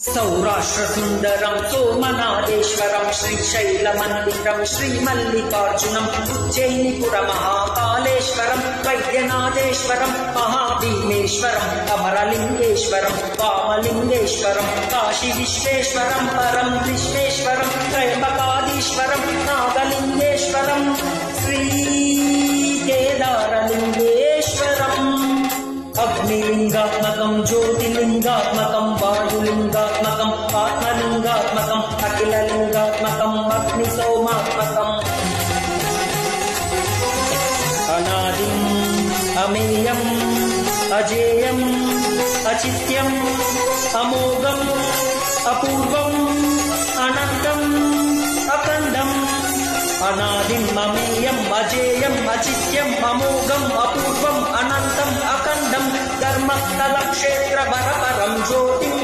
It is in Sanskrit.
सौराष्ट्रसुन्दरं सोमनाथेश्वरं श्रीशैलमन्दिरं श्रीमल्लिकार्जुनं उज्जयिनीपुरमहाकालेश्वरं वैद्यनाथेश्वरं महाभीमेश्वरं अमरलिङ्गेश्वरं वामलिङ्गेश्वरं काशीविश्वेश्वरं परं विश्वेश्वरं त्रयम्बकाधीश्वरं नागलिङ्गेश्वरं श्रीकेदारलिङ्गेश्वरम् अग्निलिङ्गात्मकं ज्योतिलिङ्गात्मकं वायुलिङ्गात्मकं आत्मलिङ्गात्मकं अखिललिङ्गात्मकं अग्निसोमात्मकम् अनादिम् अमेयम् अजेयम् अचित्यम् अमोघम् अपूर्वम् अनन्तम् अखण्डम् अनादिम् अमेयम् अजेयम् अचित्यम् अमोघम् अपूर्वम् अनन्तम् अखण्डम् कर्मस्थलक्षेत्रवरपरं ज्योतिम्